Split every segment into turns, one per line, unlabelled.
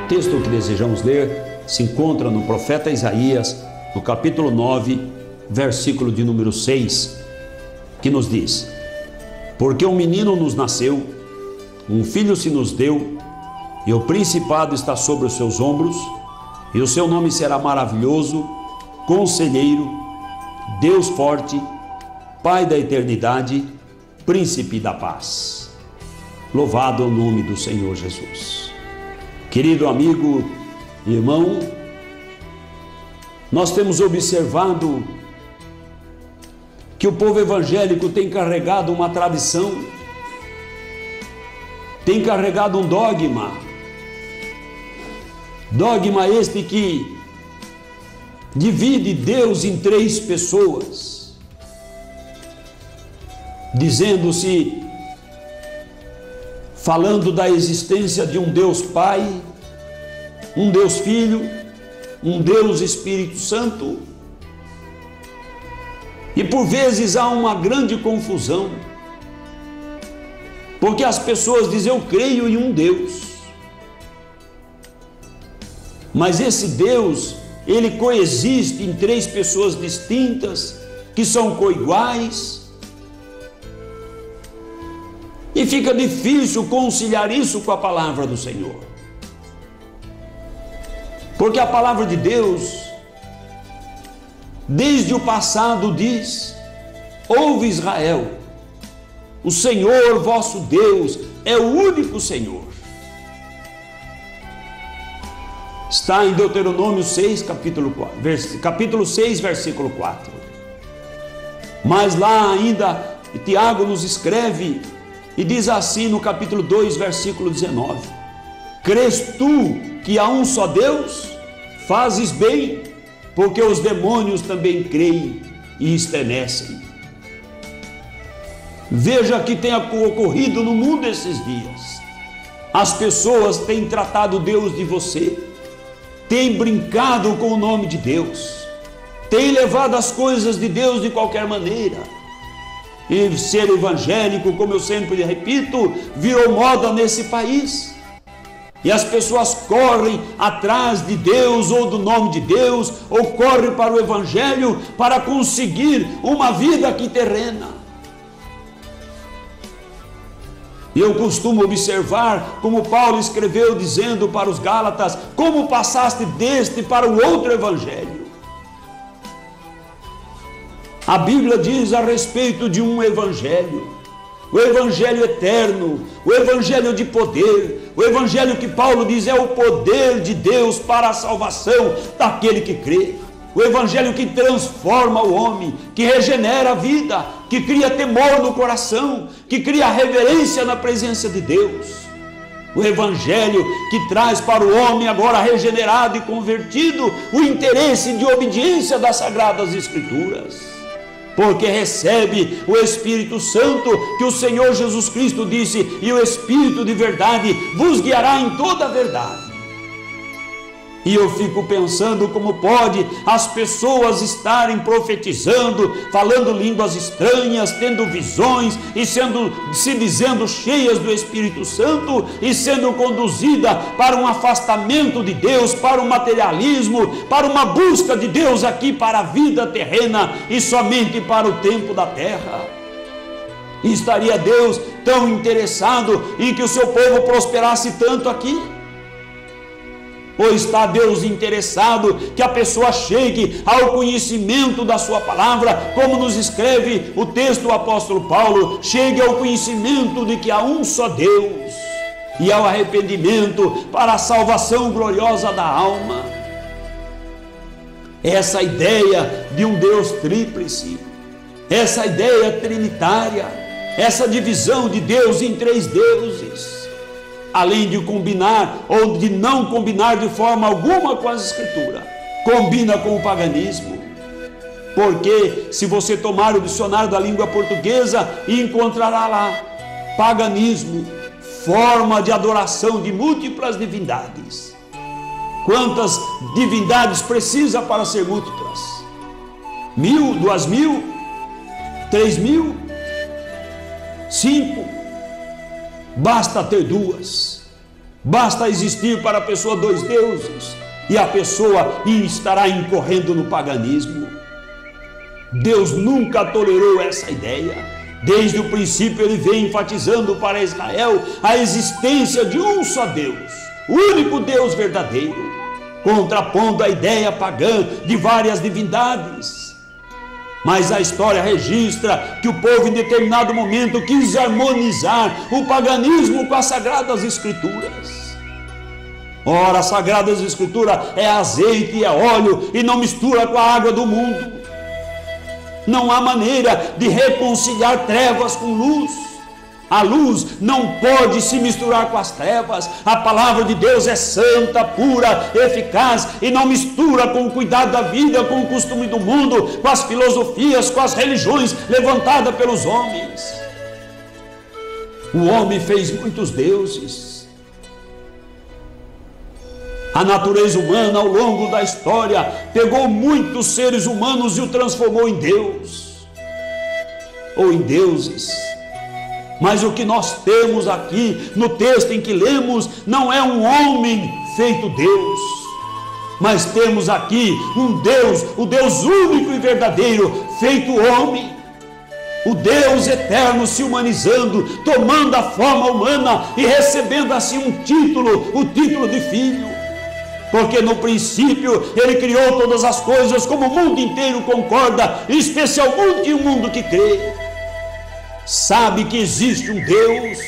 texto que desejamos ler se encontra no profeta Isaías, no capítulo 9, versículo de número 6, que nos diz: porque um menino nos nasceu, um filho se nos deu, e o principado está sobre os seus ombros, e o seu nome será maravilhoso, conselheiro, Deus forte, Pai da eternidade, príncipe da paz. Louvado o nome do Senhor Jesus. Querido amigo, irmão, nós temos observado que o povo evangélico tem carregado uma tradição, tem carregado um dogma este que divide Deus em três pessoas, dizendo-se, falando da existência de um Deus Pai, um Deus Filho, um Deus Espírito Santo. E por vezes há uma grande confusão, porque as pessoas dizem: eu creio em um Deus, mas esse Deus, ele coexiste em três pessoas distintas, que são coiguais, e fica difícil conciliar isso com a palavra do Senhor, porque a palavra de Deus, desde o passado diz: ouve Israel, o Senhor vosso Deus é o único Senhor. Está em Deuteronômio 6, capítulo 6, versículo 4. Mas lá ainda, Tiago nos escreve e diz assim no capítulo 2, versículo 19: crês tu que há um só Deus? Fazes bem, porque os demônios também creem e estremecem. Veja que tem ocorrido no mundo esses dias. As pessoas têm tratado Deus de você, têm brincado com o nome de Deus, têm levado as coisas de Deus de qualquer maneira. E ser evangélico, como eu sempre repito, virou moda nesse país. E as pessoas correm atrás de Deus ou do nome de Deus, ou correm para o evangelho para conseguir uma vida aqui terrena. E eu costumo observar como Paulo escreveu dizendo para os Gálatas: como passaste deste para o outro evangelho. A Bíblia diz a respeito de um evangelho, o evangelho eterno, o evangelho de poder, o evangelho que Paulo diz é o poder de Deus para a salvação daquele que crê, o evangelho que transforma o homem, que regenera a vida, que cria temor no coração, que cria reverência na presença de Deus, o evangelho que traz para o homem agora regenerado e convertido o interesse de obediência das Sagradas Escrituras, porque recebe o Espírito Santo, que o Senhor Jesus Cristo disse: e o Espírito de verdade vos guiará em toda a verdade. E eu fico pensando como pode as pessoas estarem profetizando, falando línguas estranhas, tendo visões e se dizendo cheias do Espírito Santo e sendo conduzida para um afastamento de Deus, para o materialismo, para uma busca de Deus aqui para a vida terrena e somente para o tempo da terra. E estaria Deus tão interessado em que o seu povo prosperasse tanto aqui? Ou está Deus interessado que a pessoa chegue ao conhecimento da sua palavra, como nos escreve o texto do apóstolo Paulo, chegue ao conhecimento de que há um só Deus e ao arrependimento para a salvação gloriosa da alma? Essa ideia de um Deus tríplice, essa ideia trinitária, essa divisão de Deus em três deuses, além de combinar ou de não combinar de forma alguma com as Escrituras, combina com o paganismo. Porque se você tomar o dicionário da língua portuguesa, encontrará lá paganismo, forma de adoração de múltiplas divindades. Quantas divindades precisa para ser múltiplas? 1.000, 2.000, 3.000, 5? Basta ter duas. Basta existir para a pessoa dois deuses e a pessoa estará incorrendo no paganismo. Deus nunca tolerou essa ideia. Desde o princípio ele vem enfatizando para Israel a existência de um só Deus, o único Deus verdadeiro, contrapondo a ideia pagã de várias divindades. Mas a história registra que o povo em determinado momento quis harmonizar o paganismo com as Sagradas Escrituras. Ora, as Sagradas Escrituras é azeite e é óleo e não mistura com a água do mundo. Não há maneira de reconciliar trevas com luz. A luz não pode se misturar com as trevas. A palavra de Deus é santa, pura, eficaz e não mistura com o cuidado da vida, com o costume do mundo, com as filosofias, com as religiões levantadas pelos homens. O homem fez muitos deuses. A natureza humana, ao longo da história, pegou muitos seres humanos e o transformou em Deus, ou em deuses. Mas o que nós temos aqui, no texto em que lemos, não é um homem feito Deus, mas temos aqui um Deus, o Deus único e verdadeiro, feito homem. O Deus eterno se humanizando, tomando a forma humana e recebendo assim um título, o título de filho. Porque no princípio ele criou todas as coisas, como o mundo inteiro concorda, especialmente o mundo que crê. Sabe que existe um Deus,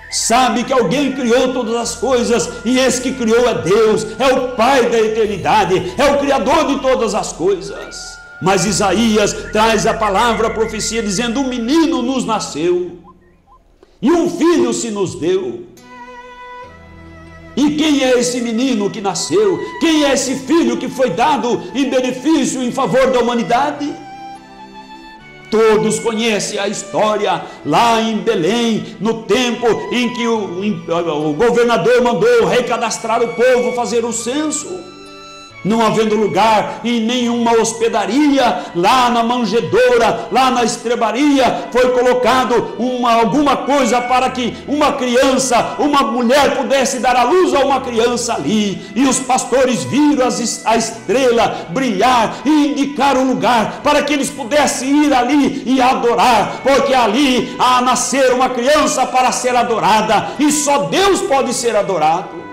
sabe que alguém criou todas as coisas, e esse que criou é Deus, é o Pai da eternidade, é o Criador de todas as coisas. Mas Isaías traz a palavra, a profecia, dizendo: um menino nos nasceu, e um filho se nos deu. E quem é esse menino que nasceu? Quem é esse filho que foi dado em benefício, em favor da humanidade? Todos conhecem a história lá em Belém, no tempo em que o governador mandou recadastrar o povo, fazer o censo. Não havendo lugar em nenhuma hospedaria, lá na manjedoura, lá na estrebaria, foi colocado alguma coisa para que uma criança, uma mulher pudesse dar à luz a uma criança ali. E os pastores viram a estrela brilhar e indicar o lugar para que eles pudessem ir ali e adorar, porque ali nascer uma criança para ser adorada, e só Deus pode ser adorado.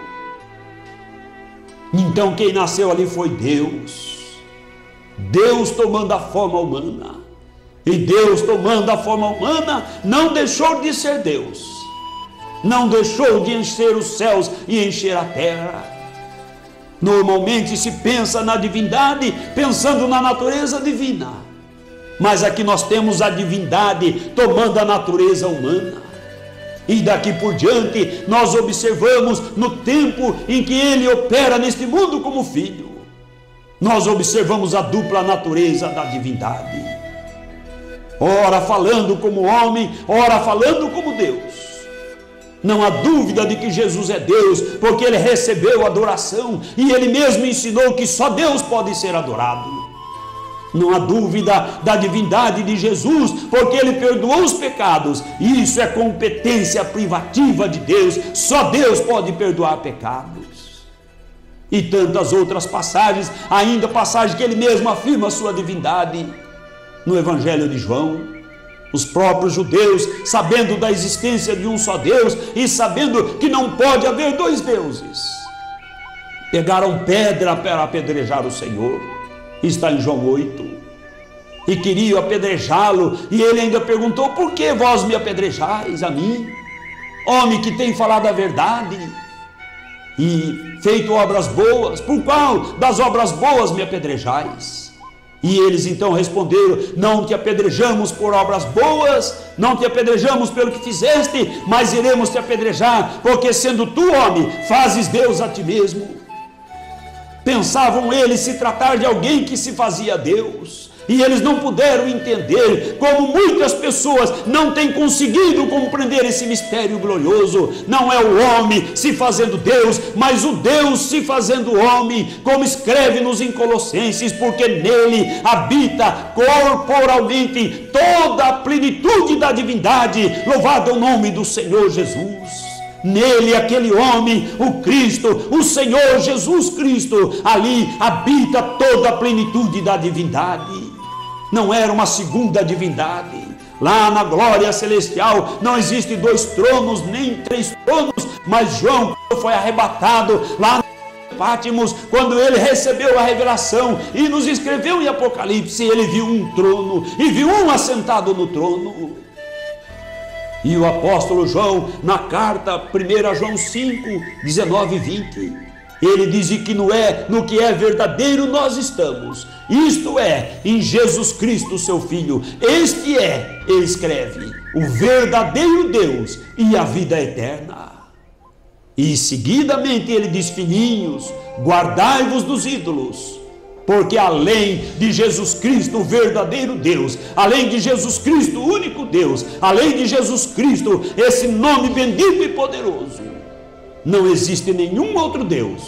Então quem nasceu ali foi Deus. Deus tomando a forma humana. E Deus tomando a forma humana não deixou de ser Deus. Não deixou de encher os céus e encher a terra. Normalmente se pensa na divindade pensando na natureza divina. Mas aqui nós temos a divindade tomando a natureza humana. E daqui por diante nós observamos no tempo em que ele opera neste mundo como filho, nós observamos a dupla natureza da divindade, ora falando como homem, ora falando como Deus. Não há dúvida de que Jesus é Deus, porque ele recebeu adoração e ele mesmo ensinou que só Deus pode ser adorado. Não há dúvida da divindade de Jesus, porque ele perdoou os pecados. Isso é competência privativa de Deus. Só Deus pode perdoar pecados. E tantas outras passagens, ainda passagem que ele mesmo afirma a sua divindade. No Evangelho de João, os próprios judeus, sabendo da existência de um só Deus e sabendo que não pode haver dois deuses, pegaram pedra para apedrejar o Senhor. Está em João 8, e queriam apedrejá-lo, e ele ainda perguntou: por que vós me apedrejais a mim, homem que tem falado a verdade e feito obras boas? Por qual das obras boas me apedrejais? E eles então responderam: não te apedrejamos por obras boas, não te apedrejamos pelo que fizeste, mas iremos te apedrejar, porque sendo tu homem, fazes Deus a ti mesmo. Pensavam eles se tratar de alguém que se fazia Deus, e eles não puderam entender, como muitas pessoas não têm conseguido compreender esse mistério glorioso. Não é o homem se fazendo Deus, mas o Deus se fazendo homem, como escreve-nos em Colossenses, porque nele habita corporalmente toda a plenitude da divindade. Louvado é o nome do Senhor Jesus. Nele, aquele homem, o Cristo, o Senhor Jesus Cristo, ali habita toda a plenitude da divindade. Não era uma segunda divindade. Lá na glória celestial não existe 2 tronos, nem 3 tronos, mas João, quando foi arrebatado lá no Pátimos, quando ele recebeu a revelação e nos escreveu em Apocalipse, ele viu um trono e viu um assentado no trono. E o apóstolo João, na carta 1 João 5, 19 e 20, ele diz que no que é verdadeiro nós estamos, isto é, em Jesus Cristo, seu Filho. Este é, ele escreve, o verdadeiro Deus e a vida eterna. E seguidamente ele diz: filhinhos, guardai-vos dos ídolos. Porque além de Jesus Cristo, o verdadeiro Deus, além de Jesus Cristo, o único Deus, além de Jesus Cristo, esse nome bendito e poderoso, não existe nenhum outro Deus.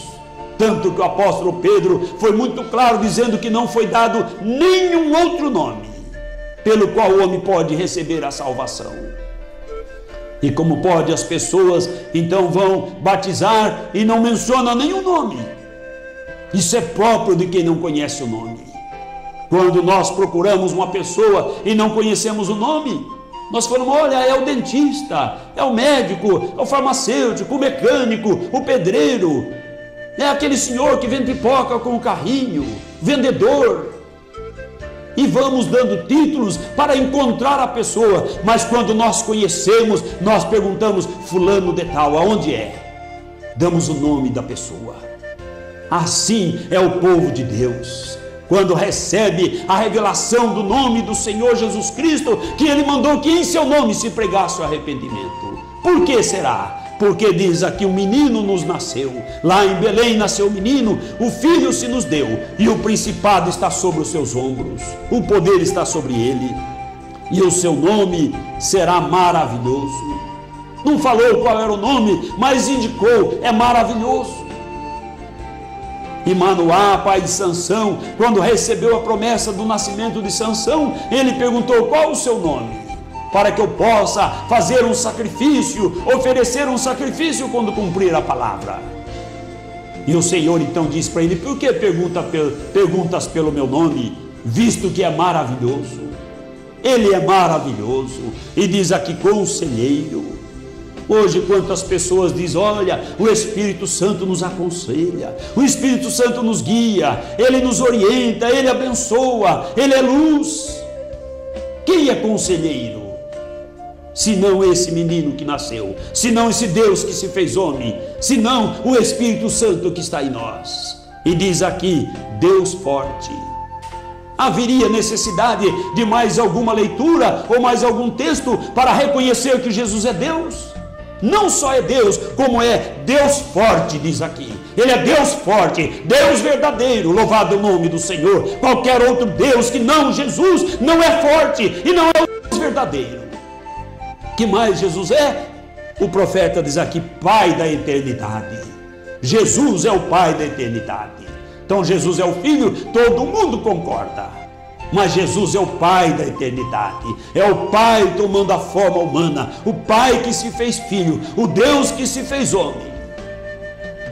Tanto que o apóstolo Pedro foi muito claro, dizendo que não foi dado nenhum outro nome pelo qual o homem pode receber a salvação. E como pode, as pessoas então vão batizar e não mencionam nenhum nome. Isso é próprio de quem não conhece o nome. Quando nós procuramos uma pessoa e não conhecemos o nome, nós falamos: olha, é o dentista, é o médico, é o farmacêutico, o mecânico, o pedreiro, é aquele senhor que vende pipoca com o carrinho, vendedor. E vamos dando títulos para encontrar a pessoa, mas quando nós conhecemos, nós perguntamos: fulano de tal, aonde é? Damos o nome da pessoa. Assim é o povo de Deus, quando recebe a revelação do nome do Senhor Jesus Cristo, que Ele mandou que em seu nome se pregasse o arrependimento. Por que será? Porque diz aqui: um menino nos nasceu, lá em Belém nasceu o menino, o filho se nos deu, e o principado está sobre os seus ombros, o poder está sobre ele, e o seu nome será maravilhoso. Não falou qual era o nome, mas indicou: é maravilhoso. E Manoá, pai de Sansão, quando recebeu a promessa do nascimento de Sansão, ele perguntou: qual o seu nome? Para que eu possa fazer um sacrifício, oferecer um sacrifício quando cumprir a palavra. E o Senhor então disse para ele: por que perguntas pelo meu nome, visto que é maravilhoso? Ele é maravilhoso. E diz aqui: conselheiro. Hoje quantas pessoas dizem: olha, o Espírito Santo nos aconselha, o Espírito Santo nos guia, Ele nos orienta, Ele abençoa, Ele é luz. Quem é conselheiro? Senão esse menino que nasceu, senão esse Deus que se fez homem, senão o Espírito Santo que está em nós. E diz aqui: Deus forte. Haveria necessidade de mais alguma leitura ou mais algum texto para reconhecer que Jesus é Deus? Não só é Deus, como é Deus forte, diz aqui. Ele é Deus forte, Deus verdadeiro, louvado o nome do Senhor. Qualquer outro Deus que não Jesus não é forte e não é o Deus verdadeiro. Que mais Jesus é? O profeta diz aqui: Pai da eternidade. Jesus é o Pai da eternidade. Então Jesus é o Filho, todo mundo concorda. Mas Jesus é o Pai da eternidade, é o Pai tomando a forma humana, o Pai que se fez Filho, o Deus que se fez homem.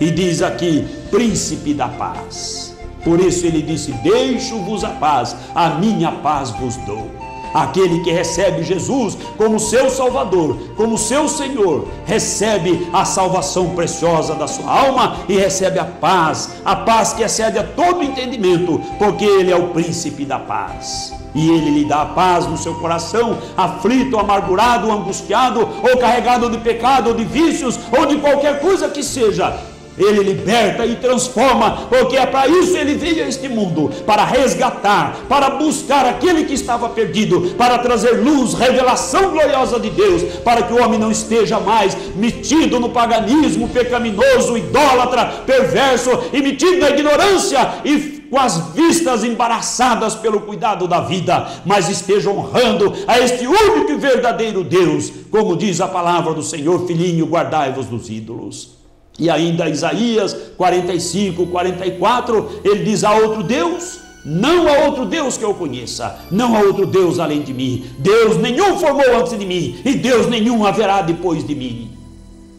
E diz aqui: príncipe da paz. Por isso ele disse: deixo-vos a paz, a minha paz vos dou. Aquele que recebe Jesus como seu Salvador, como seu Senhor, recebe a salvação preciosa da sua alma e recebe a paz que excede a todo entendimento, porque Ele é o príncipe da paz. E Ele lhe dá a paz no seu coração, aflito, amargurado, angustiado, ou carregado de pecado, ou de vícios, ou de qualquer coisa que seja. Ele liberta e transforma, porque é para isso ele veio a este mundo, para resgatar, para buscar aquele que estava perdido, para trazer luz, revelação gloriosa de Deus, para que o homem não esteja mais metido no paganismo pecaminoso, idólatra, perverso e metido na ignorância e com as vistas embaraçadas pelo cuidado da vida, mas esteja honrando a este único e verdadeiro Deus, como diz a palavra do Senhor: filhinho, guardai-vos dos ídolos. E ainda Isaías 45, 44, ele diz: há outro Deus? Não há outro Deus que eu conheça, não há outro Deus além de mim. Deus nenhum formou antes de mim, e Deus nenhum haverá depois de mim.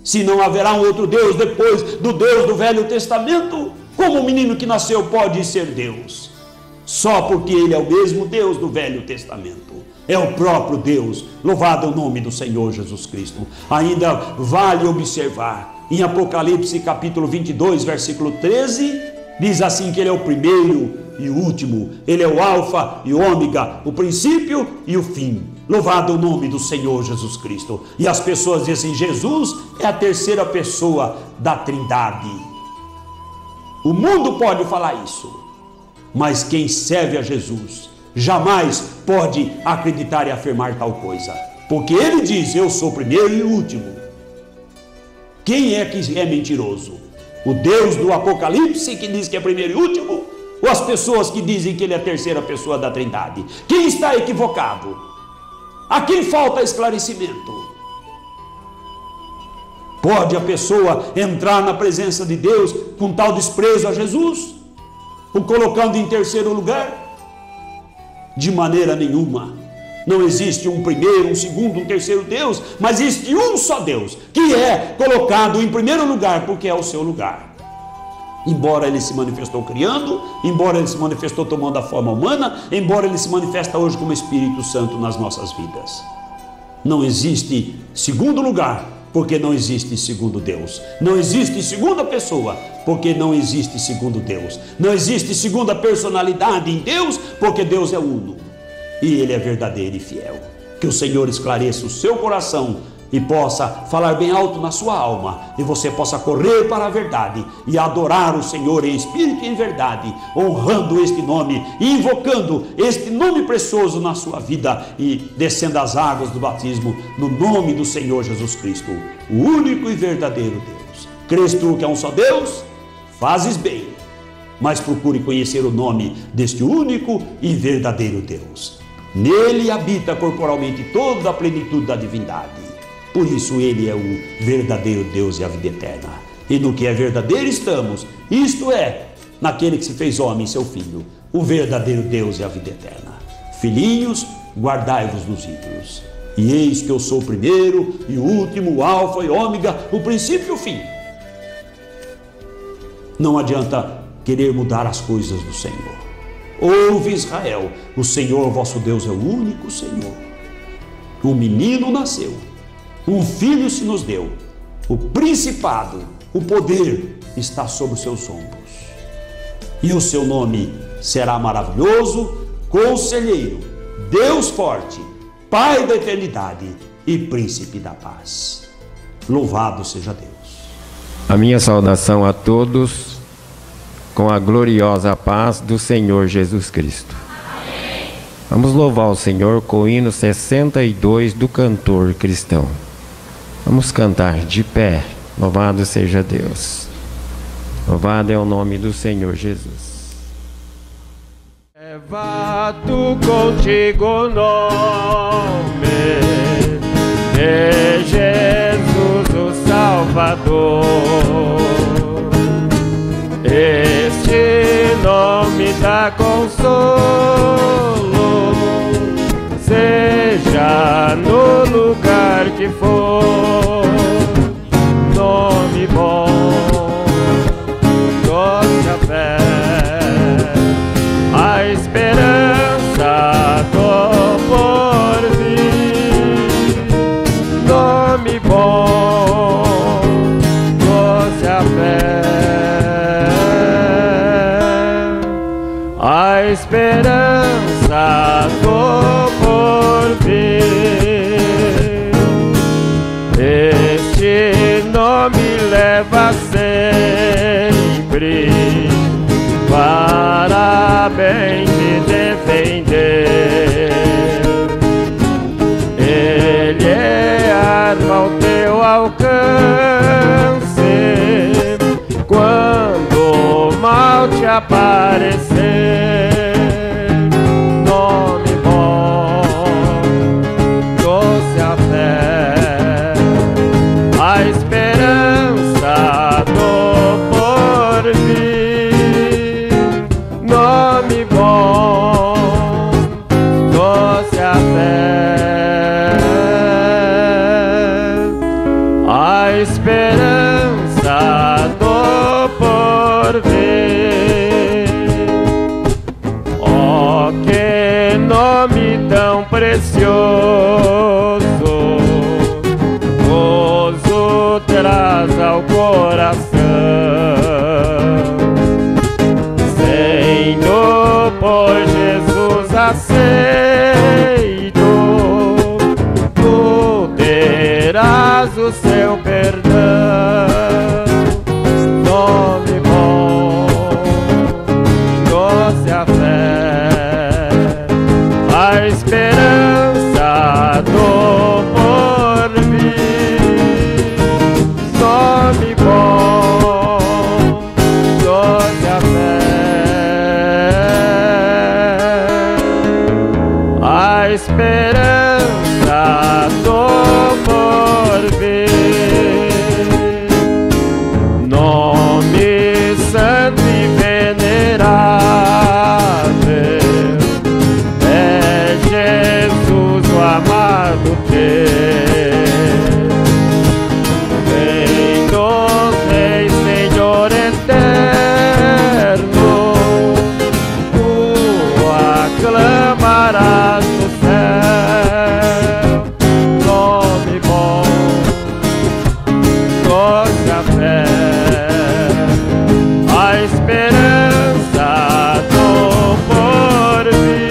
Se não haverá um outro Deus depois do Deus do Velho Testamento, como o menino que nasceu pode ser Deus? Só porque ele é o mesmo Deus do Velho Testamento. É o próprio Deus. Louvado é o nome do Senhor Jesus Cristo. Ainda vale observar, em Apocalipse capítulo 22, versículo 13, diz assim que ele é o primeiro e o último. Ele é o alfa e o ômega, o princípio e o fim. Louvado é o nome do Senhor Jesus Cristo. E as pessoas dizem, Jesus é a terceira pessoa da Trindade. O mundo pode falar isso, mas quem serve a Jesus jamais pode acreditar e afirmar tal coisa, porque ele diz, eu sou o primeiro e o último. Quem é que é mentiroso? O Deus do Apocalipse, que diz que é primeiro e último, ou as pessoas que dizem que ele é a terceira pessoa da Trindade? Quem está equivocado? A quem falta esclarecimento? Pode a pessoa entrar na presença de Deus com tal desprezo a Jesus, o colocando em terceiro lugar? De maneira nenhuma. Não existe um primeiro, um segundo, um terceiro Deus, mas existe um só Deus, que é colocado em primeiro lugar, porque é o seu lugar. Embora ele se manifestou criando, embora ele se manifestou tomando a forma humana, embora ele se manifesta hoje como Espírito Santo nas nossas vidas. Não existe segundo lugar, porque não existe segundo Deus. Não existe segunda pessoa, porque não existe segundo Deus. Não existe segunda personalidade em Deus, porque Deus é uno. E Ele é verdadeiro e fiel. Que o Senhor esclareça o seu coração e possa falar bem alto na sua alma, e você possa correr para a verdade e adorar o Senhor em espírito e em verdade, honrando este nome e invocando este nome precioso na sua vida e descendo as águas do batismo no nome do Senhor Jesus Cristo, o único e verdadeiro Deus. Crês tu que é um só Deus? Fazes bem, mas procure conhecer o nome deste único e verdadeiro Deus. Nele habita corporalmente toda a plenitude da divindade. Por isso ele é o verdadeiro Deus e a vida eterna. E no que é verdadeiro estamos, isto é, naquele que se fez homem, seu Filho, o verdadeiro Deus e a vida eterna. Filhinhos, guardai-vos nos ídolos. E eis que eu sou o primeiro e o último, o alfa e ômega, o princípio e o fim. Não adianta querer mudar as coisas do Senhor. Ouve, Israel, o Senhor vosso Deus é o único Senhor. Um menino nasceu, um filho se nos deu, o principado, o poder está sobre os seus ombros. E o seu nome será maravilhoso, conselheiro, Deus forte, Pai da eternidade e príncipe da paz. Louvado seja Deus.
A minha saudação a todos, com a gloriosa paz do Senhor Jesus Cristo. Amém. Vamos louvar o Senhor com o hino 62 do cantor cristão. Vamos cantar de pé. Louvado seja Deus. Louvado é o nome do Senhor Jesus. Leva tu contigo o nome de Jesus o Salvador. Este nome dá consolo, seja no lugar que for. Nome bom, trouxe a fé, a esperança do porvir. Nome bom, trouxe a fé, a esperança do porvir. Este nome leva sempre para bem te defender. Ele é arma ao teu alcance quando o mal te aparecer. Nome bom, trouxe a fé, a esperança do porvir. Nome bom, trouxe a fé, a esperança tão precioso, gozo traz ao coração. Senhor, pois Jesus aceito, tu terás o seu perdão. Nome bom, doce a fé, a esperança do porvir. Nome bom, doce a fé, a esperança do porvir. Nome santo e venerável é Jesus, o amado teu. Rei dos reis, Senhor eterno, tu aclamarás no céu. Nome bom, doce a fé, a esperança do porvir.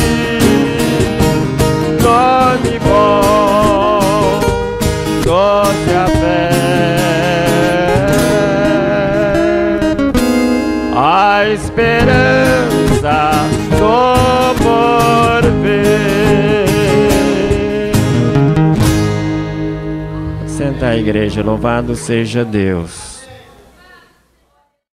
Nome bom, doce a fé, a esperança do porvir. Senta a igreja, louvado seja Deus.